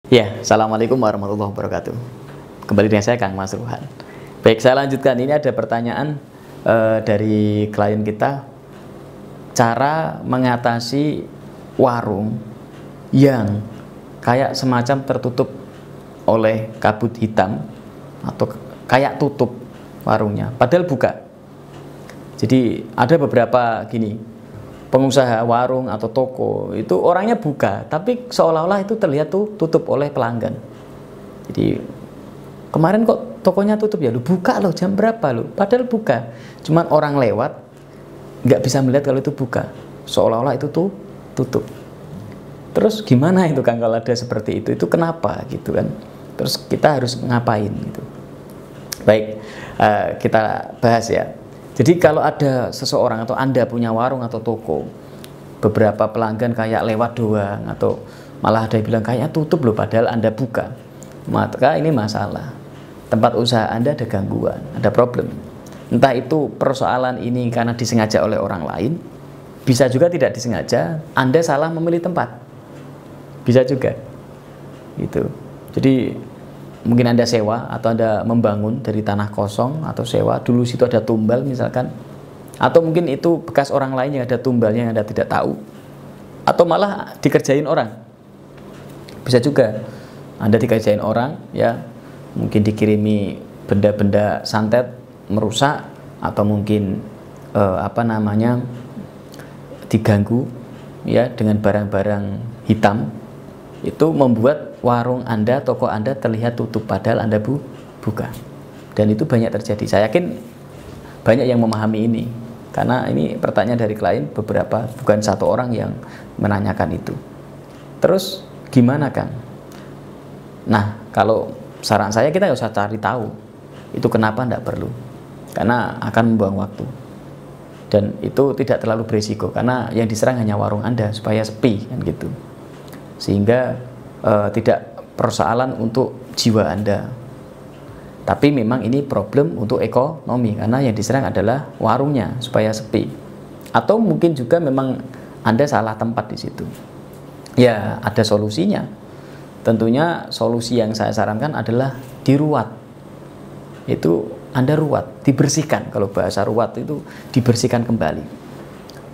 Ya, Assalamualaikum warahmatullahi wabarakatuh. Kembali dengan saya Kang Mas Ruhan. Baik, saya lanjutkan. Ini ada pertanyaan dari klien kita. Cara mengatasi warung yang kayak semacam tertutup oleh kabut hitam atau kayak tutup warungnya, padahal buka. Jadi ada beberapa gini, pengusaha warung atau toko itu orangnya buka, tapi seolah-olah itu terlihat tuh tutup oleh pelanggan. Jadi kemarin kok tokonya tutup ya, lu buka loh jam berapa lu, padahal buka. Cuman orang lewat nggak bisa melihat kalau itu buka, seolah-olah itu tuh tutup. Terus gimana itu Kang kalau ada seperti itu kenapa gitu kan? Terus kita harus ngapain gitu? Baik, kita bahas ya. Jadi kalau ada seseorang atau Anda punya warung atau toko, beberapa pelanggan kayak lewat doang atau malah ada yang bilang kayak tutup loh padahal Anda buka, maka ini masalah. Tempat usaha Anda ada gangguan, ada problem. Entah itu persoalan ini karena disengaja oleh orang lain, bisa juga tidak disengaja, Anda salah memilih tempat. Bisa juga. Gitu. Jadi mungkin Anda sewa atau Anda membangun dari tanah kosong atau sewa, dulu situ ada tumbal misalkan, atau mungkin itu bekas orang lain yang ada tumbalnya yang Anda tidak tahu, atau malah dikerjain orang. Bisa juga Anda dikerjain orang ya, mungkin dikirimi benda-benda santet merusak, atau mungkin diganggu ya dengan barang-barang hitam, itu membuat warung Anda, toko Anda terlihat tutup padahal Anda buka. Dan itu banyak terjadi. Saya yakin banyak yang memahami ini, karena ini pertanyaan dari klien beberapa, bukan satu orang yang menanyakan itu. Terus gimana Kang? Nah, kalau saran saya kita nggak usah cari tahu itu kenapa, enggak perlu, karena akan membuang waktu. Dan itu tidak terlalu berisiko, karena yang diserang hanya warung Anda supaya sepi kan gitu. Sehingga tidak persoalan untuk jiwa Anda, tapi memang ini problem untuk ekonomi, karena yang diserang adalah warungnya supaya sepi. Atau mungkin juga memang Anda salah tempat di situ. Ya, ada solusinya. Tentunya solusi yang saya sarankan adalah diruat. Itu Anda ruat, dibersihkan. Kalau bahasa ruat itu dibersihkan kembali.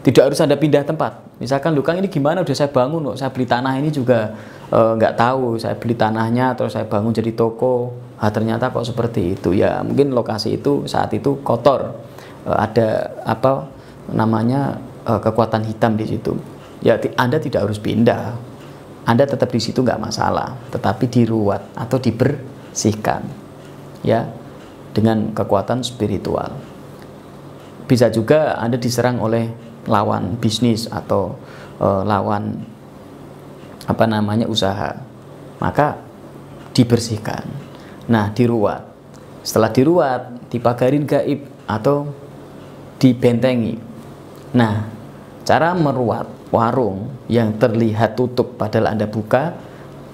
Tidak harus Anda pindah tempat. Misalkan, Kang ini gimana, udah saya bangun, saya beli tanah ini juga nggak tahu, saya beli tanahnya terus saya bangun jadi toko, ternyata kok seperti itu. Ya mungkin lokasi itu saat itu kotor, ada kekuatan hitam di situ. Ya Anda tidak harus pindah, Anda tetap di situ nggak masalah, tetapi diruat atau dibersihkan ya dengan kekuatan spiritual. Bisa juga Anda diserang oleh lawan bisnis atau lawan usaha, maka dibersihkan. Nah, diruat. Setelah diruat, dipagarin gaib atau dibentengi. Nah, cara meruat warung yang terlihat tutup padahal Anda buka,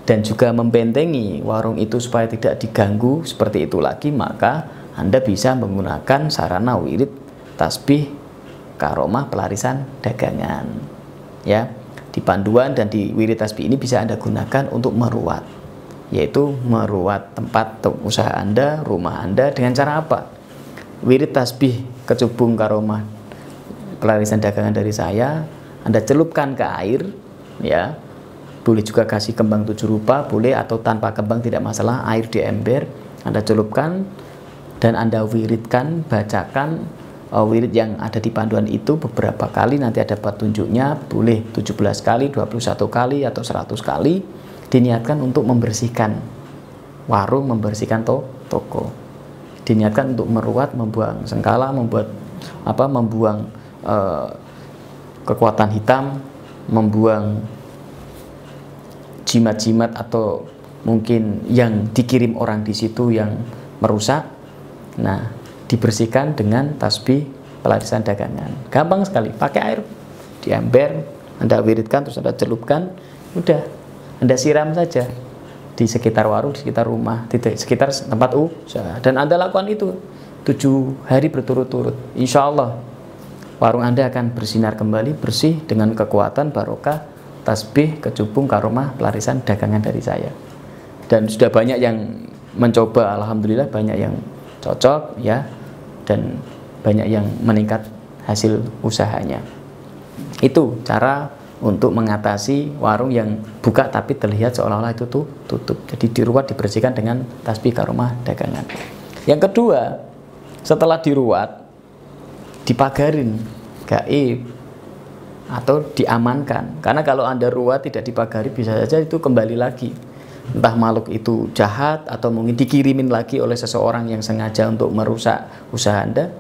dan juga membentengi warung itu supaya tidak diganggu seperti itu lagi, maka Anda bisa menggunakan sarana wirid, tasbih, karomah, pelarisan dagangan ya. Di panduan dan di wirid tasbih ini bisa Anda gunakan untuk meruat, yaitu meruat tempat usaha Anda, rumah Anda dengan cara apa? Wirid tasbih kecubung karomah pelarisan dagangan dari saya, Anda celupkan ke air ya. Boleh juga kasih kembang 7 rupa, boleh, atau tanpa kembang tidak masalah, air di ember Anda celupkan dan Anda wiridkan, bacakan wirid yang ada di panduan itu beberapa kali, nanti ada petunjuknya, boleh 17 kali, 21 kali, atau 100 kali, diniatkan untuk membersihkan warung, membersihkan toko, diniatkan untuk meruat, membuang sengkala, membuang kekuatan hitam, membuang jimat-jimat atau mungkin yang dikirim orang di situ yang merusak. Nah, dibersihkan dengan tasbih pelarisan dagangan. Gampang sekali, pakai air di ember, Anda wiridkan, terus Anda celupkan, udah Anda siram saja di sekitar warung, di sekitar rumah, di sekitar tempat usaha, dan Anda lakukan itu 7 hari berturut-turut. Insya Allah warung Anda akan bersinar kembali, bersih dengan kekuatan barokah tasbih kecubung karomah pelarisan dagangan dari saya. dan sudah banyak yang mencoba, alhamdulillah banyak yang cocok ya, dan banyak yang meningkat hasil usahanya. Itu cara untuk mengatasi warung yang buka tapi terlihat seolah-olah itu tuh tutup. Jadi diruat, dibersihkan dengan tasbih karomah dagangan. Yang kedua, setelah diruat, dipagarin, gaib, atau diamankan. Karena kalau Anda ruat tidak dipagari, bisa saja itu kembali lagi. Entah makhluk itu jahat atau mungkin dikirimin lagi oleh seseorang yang sengaja untuk merusak usaha Anda.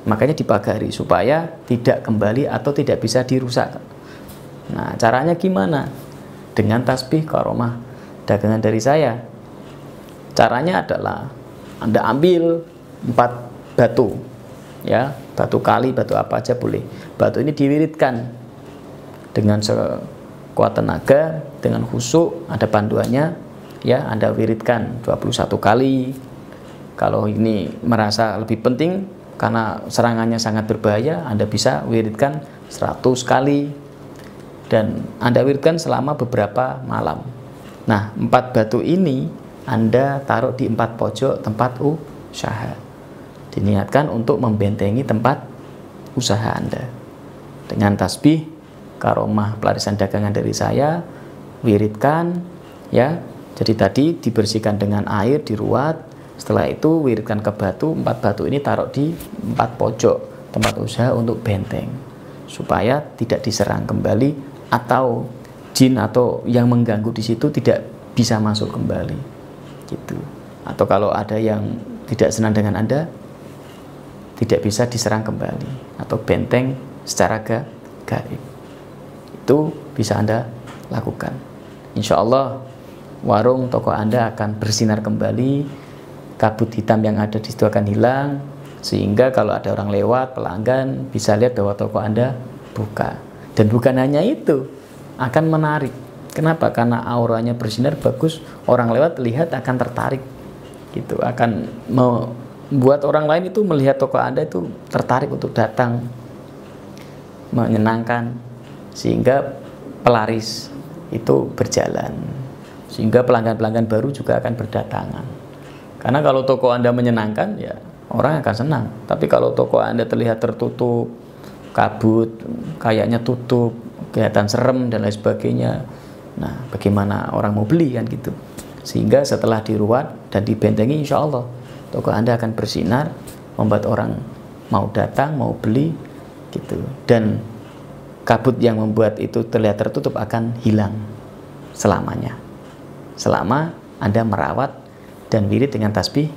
Makanya dipagari supaya tidak kembali atau tidak bisa dirusak. Nah, caranya gimana? Dengan tasbih karomah dagangan dari saya. Caranya adalah Anda ambil 4 batu, ya, batu kali, batu apa aja boleh. Batu ini diwiridkan dengan sekuat tenaga, dengan khusyuk, ada panduannya, ya, Anda wiridkan 21 kali. Kalau ini merasa lebih penting karena serangannya sangat berbahaya, Anda bisa wiridkan 100 kali, dan Anda wiridkan selama beberapa malam. Nah, 4 batu ini Anda taruh di 4 pojok tempat usaha. Diniatkan untuk membentengi tempat usaha Anda. Dengan tasbih karomah pelarisan dagangan dari saya, wiridkan, ya. Jadi tadi dibersihkan dengan air, diruat. Setelah itu wiridkan ke batu, 4 batu ini taruh di 4 pojok tempat usaha untuk benteng, supaya tidak diserang kembali atau jin atau yang mengganggu di situ tidak bisa masuk kembali, gitu. Atau kalau ada yang tidak senang dengan Anda, tidak bisa diserang kembali atau benteng secara gaib. Itu bisa Anda lakukan. Insya Allah warung toko Anda akan bersinar kembali, kabut hitam yang ada di situ akan hilang, sehingga kalau ada orang lewat, pelanggan bisa lihat bahwa toko Anda buka. Dan bukan hanya itu, akan menarik. Kenapa? Karena auranya bersinar bagus, orang lewat lihat akan tertarik, gitu. Akan membuat orang lain itu melihat toko Anda itu tertarik untuk datang, menyenangkan, sehingga pelaris itu berjalan, sehingga pelanggan-pelanggan baru juga akan berdatangan. Karena kalau toko Anda menyenangkan, ya orang akan senang. Tapi kalau toko Anda terlihat tertutup, kabut, kayaknya tutup, kelihatan serem dan lain sebagainya, nah bagaimana orang mau beli, kan gitu. Sehingga setelah diruat dan dibentengi, insya Allah toko Anda akan bersinar, membuat orang mau datang, mau beli, gitu. Dan kabut yang membuat itu terlihat tertutup akan hilang selamanya, selama Anda merawat dan wirid dengan tasbih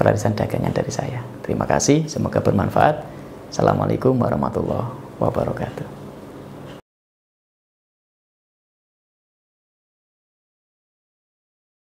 pelarisan dagangan dari saya. Terima kasih, semoga bermanfaat. Assalamualaikum warahmatullahi wabarakatuh.